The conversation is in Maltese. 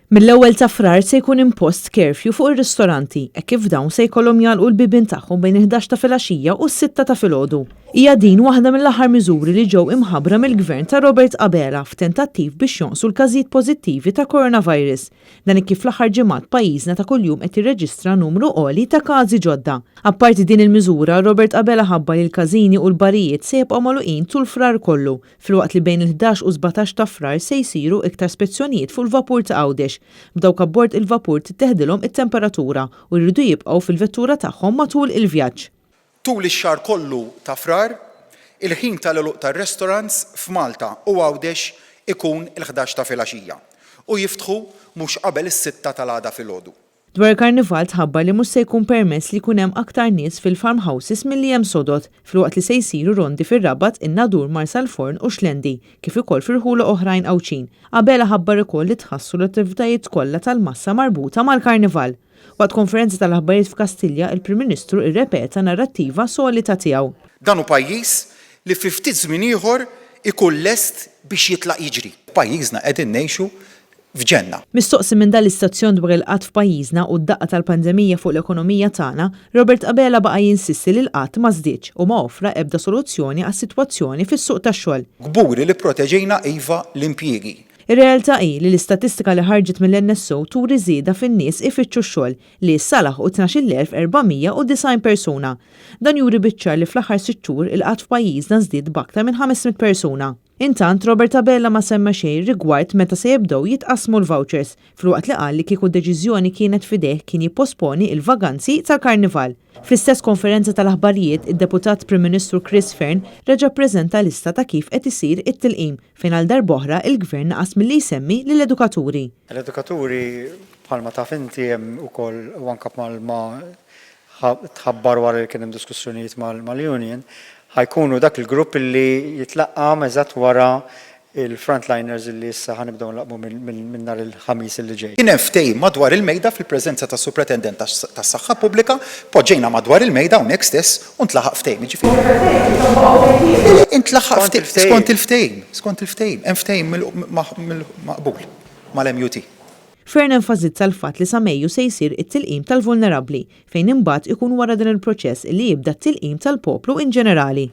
Mill-ewwel ta' frar se jkun impost curfew fuq ir-ristoranti hekk kif dawn se jkollhom jagħlqu l-bibien tagħhom bejn 11 ta' filgħaxija u s-6 ta' filgħodu. Hija din waħda mill-aħħar miżuri li ġew imħabbra mill-Gvern ta' Robert Abela f'tentattiv biex jonqsu l-każijiet pożittivi ta' coronavirus. Dan kif fl-aħħar ġimgħat pajjiżna ta' kuljum qed jirreġistra numru għoli ta' każi ġodda. Apparti din il-miżura, Robert Abela ħabba li l-każini u l-barijiet se jibqgħu magħluqin tul frar kollu, filwaqt li bejn il-11 u 17 ta' frar se jsiru iktar spezzjonijiet fuq il-vapur ta' Għawdex. B'dawk abbord il-vapur titteħdilhom it-temperatura u jridu jibqgħu fil-vettura tagħhom matul il-vjaġġ. Tul ix-xahar kollu ta' frar, il-ħin tal-għeluq tar-restaurants f'Malta u Għawdex ikun il-11 ta' filgħaxija u jiftħu mhux qabel is-6 tal-għada filgħodu. Dwar il-karnival tħabbar li mhux se jkun permess li jkun hemm aktar nies fil-farmhouses milli hemm sodod, filwaqt li se jsiru rondi fir-Rabat, in-Nadur, Marsalforn u Xlendi, kif ukoll firħula oħrajn Awċin. Abela ħabbar ukoll li tħassu l-attivitajiet kollha tal-massa marbuta mal-karnival. Waqt konferenza tal-aħbarijiet f'Kastilja, il-Prim Ministru irrepeta narrattiva solita tiegħu. Dan hu pajjiż li fi ftit żmien ieħor ikun lest biex jitlaq jiġri. Pajjiżna qegħdin ngħixu f'ġenna. Mistoqsi minn dal-istazzjon dwar il-qatt f'pajjiżna u d-daqqa tal-pandemija fuq l-ekonomija tagħna, Robert Abela baqa' jinsisti li l-qatt ma żdiedx u ma offra ebda soluzzjoni għas-sitwazzjoni fis-suq tax-xogħol. Gburi li pproteġejna iva l-impjiegi. Ir-realtà hi li l-istatistika li ħarġet mill-NSO turi żieda fin-nies ifittxu x-xogħol li issa laħqu 12,490 persuna. Dan juri biċ-ċar li fl-aħħar 6 xhur il-qatt f'pajjiżna żdied b'aktar minn 500 persuna. Intant, Robert Abela ma semma xejn rigward meta se jibdew jitqasmu l-vouchers, filwaqt li qal li kieku deċiżjoni kienet fideh kien jipposponi il-vaganzi tal-karnival. Fl-istess konferenza tal-aħbarijiet, id-deputat Prim Ministru Chris Fearn reġa' ppreżenta lista ta' kif qed isir it-tilqim fejn għal darb'oħra il-Gvern naqas milli jsemmi lill-edukaturi. L-edukaturi bħalma taf inti hemm ukoll u anke ma tħabbar wara li kien hemm diskussjonijiet mal-union, ħajkunu dak il-grupp li jitlaqqa eżatt wara il-frontliners li issa ħanibdew nlaqmu minn nhar il-ħamis li ġej. Kien hemm ftehim madwar il-mejda fil-preżenza tas-Supretendent tas-Saħħa Pubblika, poġġejna madwar il-mejda hawnhekk stess u ntlaħaq ftehim, jiġifieri. Intlaħaq skont il-ftehim, hemm ftehim maqbul mal-MUT. Fearn enfasizza l-fatt li sa Mejju se jsir it-tilqim tal-vulnerabbli fejn imbagħad ikun wara dan il-proċess li jibda t-tilqim tal-poplu in ġenerali.